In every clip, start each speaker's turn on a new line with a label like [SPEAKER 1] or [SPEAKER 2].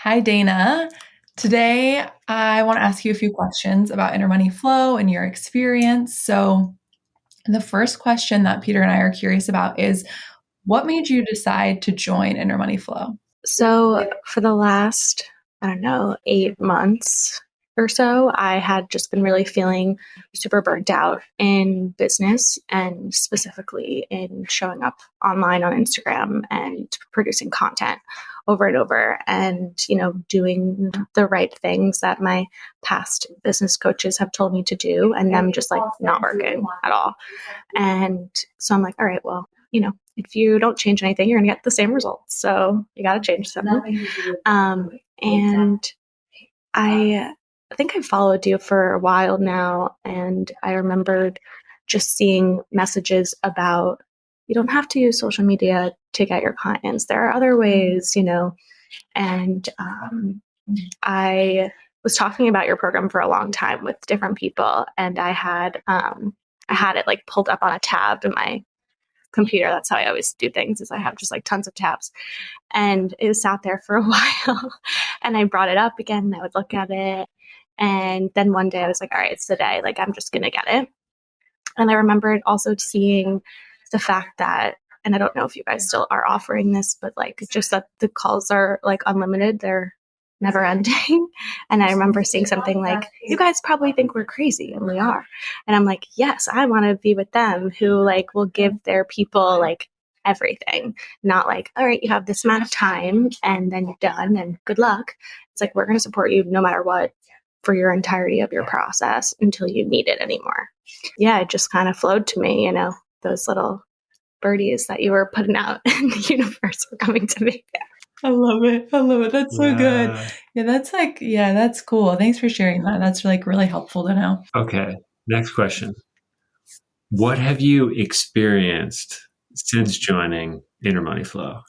[SPEAKER 1] Hi, Dana. Today, I want to ask you a few questions about intermoney flow and your experience. So, the first question that Peter and I are curious about is what made you decide to join Intermoney Flow?
[SPEAKER 2] So for the last, I don't know, 8 months or so, I had just been really feeling super burnt out in business and specifically in showing up online on Instagram and producing content over and over and, doing the right things that my past business coaches have told me to do and them just like not working at all. And so I'm like, all right, well, if you don't change anything, you're going to get the same results. So you got to change something. And I think I followed you for a while now. And I remembered just seeing messages about you don't have to use social media to get your clients. There are other ways, and I was talking about your program for a long time with different people, and I had it like pulled up on a tab in my computer. That's how I always do things, is I have just like tons of tabs. And it was sat there for a while. And I brought it up again and I would look at it. And then one day I was like, all right, it's the day. Like, I'm just going to get it. And I remembered also seeing the fact that, and I don't know if you guys still are offering this, but like just that the calls are like unlimited. They're never ending. And I remember seeing something like, you guys probably think we're crazy, and we are. And I'm like, yes, I want to be with them who like will give their people like everything, not like, all right, you have this amount of time and then you're done and good luck. It's like, we're going to support you no matter what for your entirety of your process until you need it anymore. Yeah, it just kind of flowed to me, those little birdies that you were putting out in the universe were coming to me.
[SPEAKER 1] I love it. I love it. That's so good. Yeah, that's cool. Thanks for sharing that. That's like really helpful to know.
[SPEAKER 3] Okay, next question. What have you experienced since joining Intermoney Flow?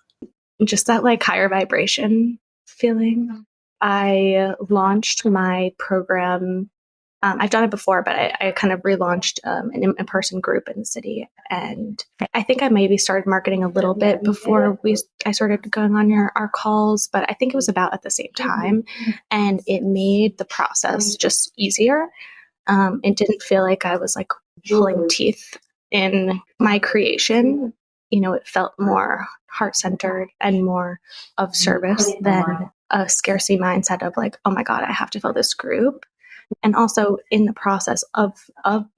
[SPEAKER 2] Just that like higher vibration feeling. I launched my program. I've done it before, but I kind of relaunched an in-person group in the city. And I think I maybe started marketing a little bit before I started going on our calls, but I think it was about at the same time. And it made the process just easier. It didn't feel like I was like pulling teeth in my creation. It felt more heart-centered and more of service than a scarcity mindset of like, oh my God, I have to fill this group. And also in the process of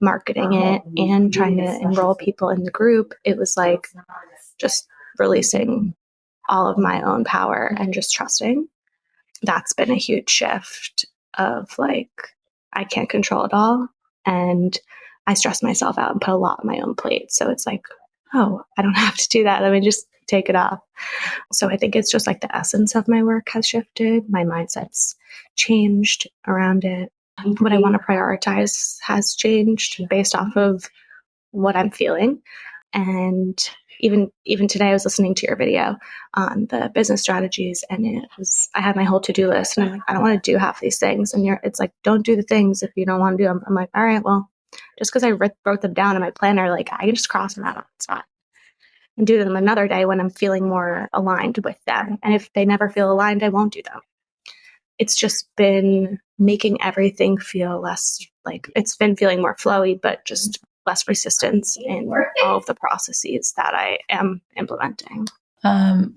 [SPEAKER 2] marketing it and trying to enroll people in the group, it was like just releasing all of my own power and just trusting. That's been a huge shift of like, I can't control it all. And I stress myself out and put a lot on my own plate. So it's like, oh, I don't have to do that. Let me just take it off. So I think it's just like the essence of my work has shifted. My mindset's changed around it. What I want to prioritize has changed based off of what I'm feeling. And even today, I was listening to your video on the business strategies, and I had my whole to-do list, and I'm like, I don't want to do half these things. And it's like, don't do the things if you don't want to do them. I'm like, all right, well, just because I wrote them down in my planner, like I can just cross them out. It's fine. And do them another day when I'm feeling more aligned with them. And if they never feel aligned, I won't do them. It's just been making everything feel less like it's been feeling more flowy, but just less resistance in all of the processes that I am implementing.
[SPEAKER 1] How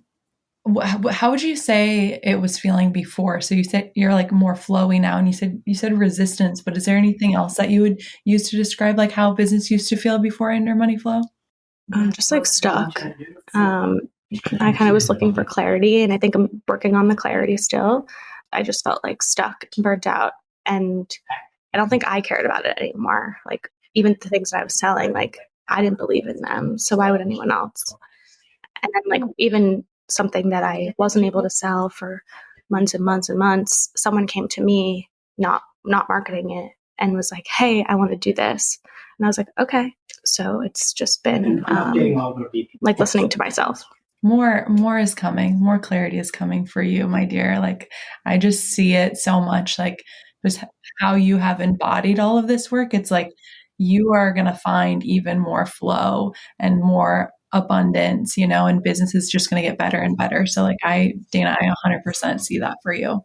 [SPEAKER 1] would you say it was feeling before? So you said you're like more flowy now, and you said resistance, but is there anything else that you would use to describe like how business used to feel before Intermoney Flow?
[SPEAKER 2] I'm just like stuck. I kind of was looking for clarity, and I think I'm working on the clarity still. I just felt like stuck and burnt out, and I don't think I cared about it anymore. Like even the things that I was selling, like I didn't believe in them, so why would anyone else? And then like even something that I wasn't able to sell for months and months and months, someone came to me, not marketing it, and was like, hey, I want to do this. And I was like, okay. So it's just been like listening to myself.
[SPEAKER 1] More is coming. More clarity is coming for you, my dear. Like I just see it so much, like just how you have embodied all of this work. It's like you are going to find even more flow and more abundance, and business is just going to get better and better. So like Dana, I 100% see that for you.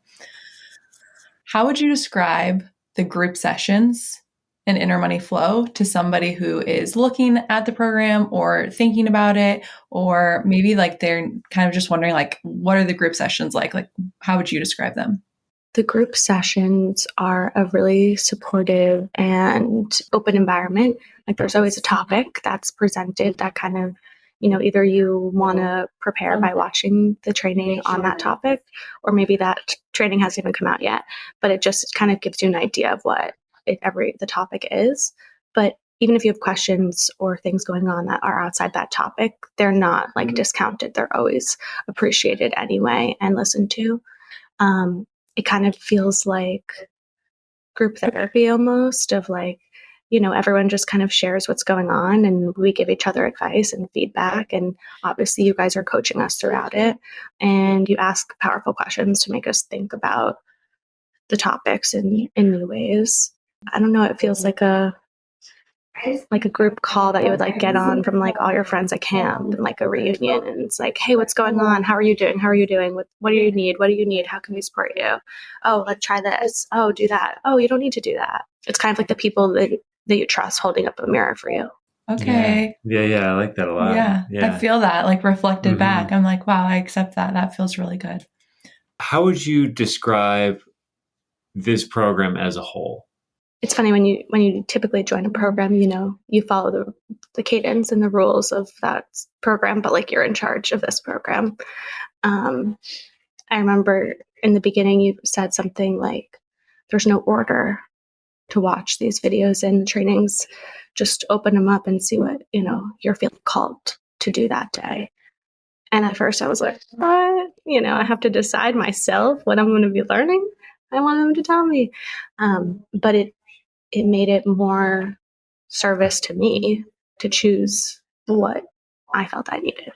[SPEAKER 1] How would you describe the group sessions and Inner Money Flow to somebody who is looking at the program or thinking about it, or maybe like they're kind of just wondering like, what are the group sessions like? Like, how would you describe them?
[SPEAKER 2] The group sessions are a really supportive and open environment. Like there's always a topic that's presented that kind of, either you want to prepare by watching the training on that topic, or maybe that training hasn't even come out yet, but it just kind of gives you an idea of what the topic is. But even if you have questions or things going on that are outside that topic, they're not like discounted. They're always appreciated anyway and listened to. It kind of feels like group therapy almost, of like, everyone just kind of shares what's going on and we give each other advice and feedback. And obviously you guys are coaching us throughout it, and you ask powerful questions to make us think about the topics in new ways. I don't know. It feels like a group call that you would like get on from like all your friends at camp and like a reunion, and it's like, hey, what's going on? How are you doing? What do you need? How can we support you? Oh, let's try this. Oh, do that. Oh, you don't need to do that. It's kind of like the people that you trust holding up a mirror for you.
[SPEAKER 1] Okay.
[SPEAKER 3] Yeah. I like that a lot.
[SPEAKER 1] Yeah. I feel that like reflected back. I'm like, wow, I accept that. That feels really good.
[SPEAKER 3] How would you describe this program as a whole?
[SPEAKER 2] It's funny when you typically join a program, you follow the cadence and the rules of that program, but like you're in charge of this program. I remember in the beginning you said something like, there's no order to watch these videos and trainings. Just open them up and see what, you're feeling called to do that day. And at first I was like, what? I have to decide myself what I'm going to be learning. I want them to tell me. But it made it more service to me to choose what I felt I needed.